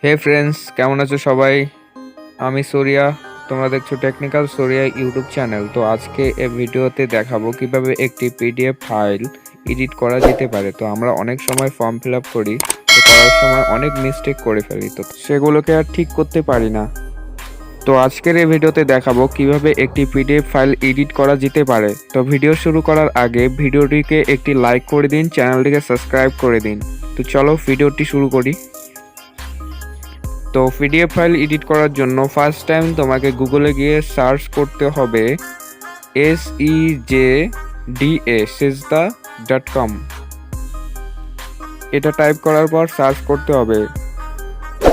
হে friends, কেমন আছো সবাই? আমি সোরিয়া। তোমরা দেখছো টেকনিক্যাল সোরিয়া ইউটিউব চ্যানেল। তো আজকে এই ভিডিওতে দেখাবো কিভাবে একটি পিডিএফ ফাইল এডিট করা যেতে পারে। তো আমরা অনেক সময় ফর্ম ফিল আপ করি, তো করার সময় অনেক মিস্টেক করে ফেলি, তো সেগুলোকে আর ঠিক করতে পারি না। তো আজকের এই ভিডিওতে দেখাবো কিভাবে একটি পিডিএফ ফাইল এডিট করা যেতে পারে। তো ভিডিও শুরু করার আগে ভিডিওটিকে একটি লাইক করে দিন, চ্যানেলটিকে সাবস্ক্রাইব করে দিন। তো চলো ভিডিওটি শুরু করি। তো পিডিএফ ফাইল এডিট করার জন্য ফার্স্ট টাইম তোমাকে গুগলে গিয়ে সার্চ করতে হবে sejda.com। এটা টাইপ করার পর সার্চ করতে হবে।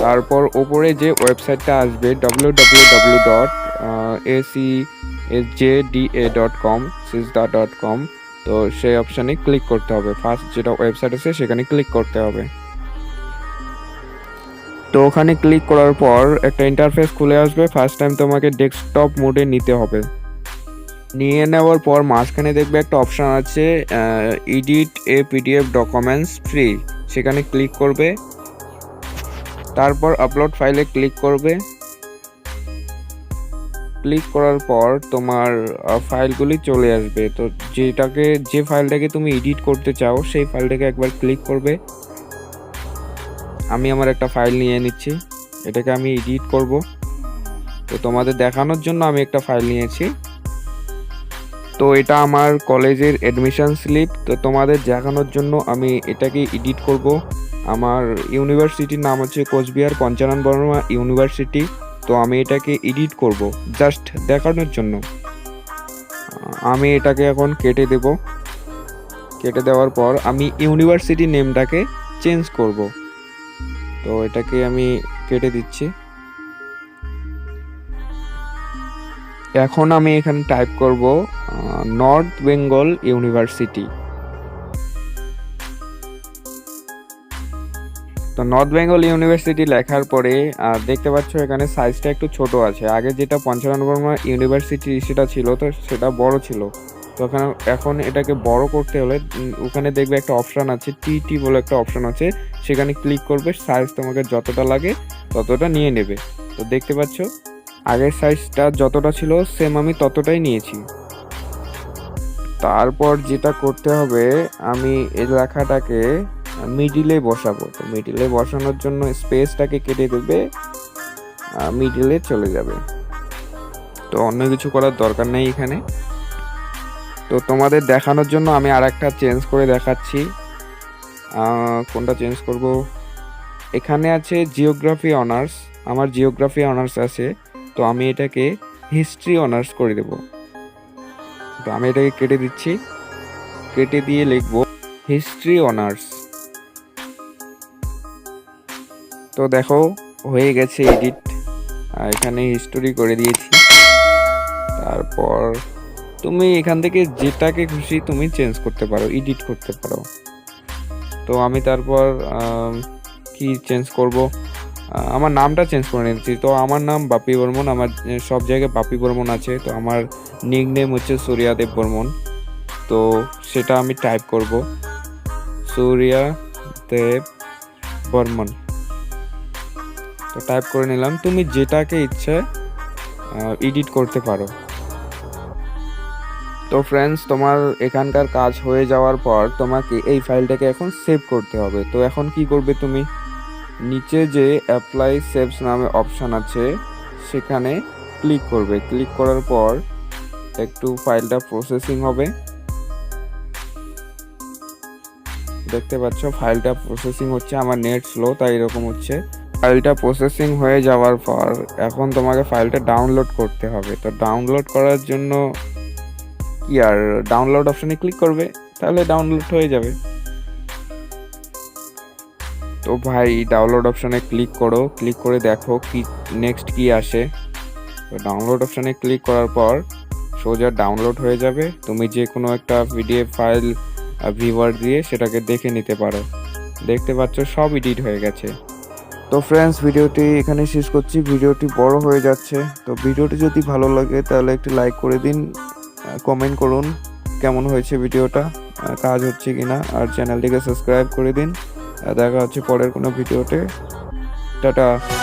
তারপর ওপরে যে ওয়েবসাইটটা আসবে www.sejda.com sejda.com। তো সেই অপশানে ক্লিক করতে হবে। ফার্স্ট যেটা ওয়েবসাইট আছে সেখানে ক্লিক করতে হবে। তো ওখানে ক্লিক করার পর একটা ইন্টারফেস খুলে আসবে। ফার্স্ট টাইম তোমাকে ডেস্কটপ মোডে নিতে হবে। নিয়ে নেওয়ার পর মাঝখানে দেখবে একটা অপশান আছে এডিট এ পিডিএফ ডকুমেন্টস ফ্রি, সেখানে ক্লিক করবে। তারপর আপলোড ফাইলে ক্লিক করবে। ক্লিক করার পর তোমার ফাইলগুলি চলে আসবে। তো যে ফাইলটাকে তুমি এডিট করতে চাও সেই ফাইলটাকে একবার ক্লিক করবে। আমি আমার একটা ফাইল নিয়ে নিচ্ছি, এটাকে আমি এডিট করব। তো তোমাদের দেখানোর জন্য আমি একটা ফাইল নিয়েছি। তো এটা আমার কলেজের অ্যাডমিশন স্লিপ। তো তোমাদের দেখানোর জন্য আমি এটাকে এডিট করব। আমার ইউনিভার্সিটির নাম হচ্ছে কোচবিহার পঞ্চানন বর্মা ইউনিভার্সিটি। তো আমি এটাকে এডিট করব জাস্ট দেখানোর জন্য। আমি এটাকে এখন কেটে দেব। কেটে দেওয়ার পর আমি ইউনিভার্সিটি নেমটাকে চেঞ্জ করব। তো এটাকে আমি কেটে দিচ্ছি। এখন আমি এখানে টাইপ করব নর্থ বেঙ্গল ইউনিভার্সিটি। তো নর্থ বেঙ্গল ইউনিভার্সিটি লেখার পরে দেখতে পাচ্ছ এখানে সাইজটা একটু ছোট আছে। আগে যেটা পঞ্চানন বর্মা ইউনিভার্সিটি সেটা ছিল, তো সেটা বড় ছিল। তো এখন এটাকে বড় করতে হলে ওখানে দেখবে একটা অপশান আছে টিটি বলে একটা অপশান আছে, সেখানে ক্লিক করবে। সাইজ তোমাকে যতটা লাগে ততটা নিয়ে নেবে। তো দেখতে পাচ্ছ আগের সাইজটা যতটা ছিল সেম আমি ততটাই নিয়েছি। তারপর যেটা করতে হবে, আমি এই লেখাটাকে মিডিলে বসাবো। তো মিডিলে বসানোর জন্য স্পেসটাকে কেটে দেবে, মিডিলে চলে যাবে। তো অন্য কিছু করার দরকার নেই এখানে। তো তোমাদের দেখানোর জন্য আমি আর একটা চেঞ্জ করে দেখাচ্ছি। কোনটা চেঞ্জ করব? এখানে আছে জিওগ্রাফি অনার্স, আমার জিওগ্রাফি অনার্স আছে। তো আমি এটাকে হিস্ট্রি অনার্স করে দেব। তো আমি এটাকে কেটে দিচ্ছি, কেটে দিয়ে লিখব হিস্ট্রি অনার্স। তো দেখো হয়ে গেছে এডিট, এখানে হিস্টোরি করে দিয়েছি। তারপর তুমি এখান থেকে যেটাকে খুশি তুমি চেঞ্জ করতে পারো, এডিট করতে পারো। তো আমি তারপর কি চেঞ্জ করব, আমার নামটা চেঞ্জ করে নিচ্ছি। তো আমার নাম বাপি বর্মন, আমার সব জায়গায় বাপি বর্মন আছে। তো আমার নিক নেম হচ্ছে সূর্যাদেব বর্মন। তো সেটা আমি টাইপ করব সূর্যাদেব বর্মন। তো টাইপ করে নিলাম। তুমি যেটাকে ইচ্ছে এডিট করতে পারো। তো ফ্রেন্ডস, তোমার এখানকার কাজ হয়ে যাওয়ার পর তোমাকে এই ফাইলটাকে এখন সেভ করতে হবে। তো এখন কি করবে, তুমি নিচে যে অ্যাপ্লাই সেভস নামে অপশান আছে সেখানে ক্লিক করবে। ক্লিক করার পর একটু ফাইলটা প্রসেসিং হবে। দেখতে পাচ্ছ ফাইলটা প্রসেসিং হচ্ছে, আমার নেট স্লো তাই এরকম হচ্ছে। ফাইলটা প্রসেসিং হয়ে যাওয়ার পর এখন তোমাকে ফাইলটা ডাউনলোড করতে হবে। তো ডাউনলোড করার জন্য কি আর ডাউনলোড অপশানে ক্লিক করবে, তাহলে ডাউনলোড হয়ে যাবে। তো ভাই ডাউনলোড অপশানে ক্লিক করো, ক্লিক করে দেখো কি নেক্সট কি আসে। তো ডাউনলোড অপশানে ক্লিক করার পর সোজা ডাউনলোড হয়ে যাবে। তুমি যে কোনো একটা পিডিএফ ফাইল ভিউয়ার দিয়ে সেটাকে দেখে নিতে পারো। দেখতে পাচ্ছ সব এডিট হয়ে গেছে। তো ফ্রেন্ডস, ভিডিওটি এখানে শেষ করছি। ভিডিওটি বড় হয়ে যাচ্ছে। তো ভিডিওটি যদি ভালো লাগে তাহলে একটি লাইক করে দিন, কমেন্ট করুন কেমন হয়েছে ভিডিওটা, কাজ হচ্ছে কিনা, আর চ্যানেলটিকে সাবস্ক্রাইব করে দিন। দেখা হচ্ছে পরের কোনো ভিডিওতে। টাটা।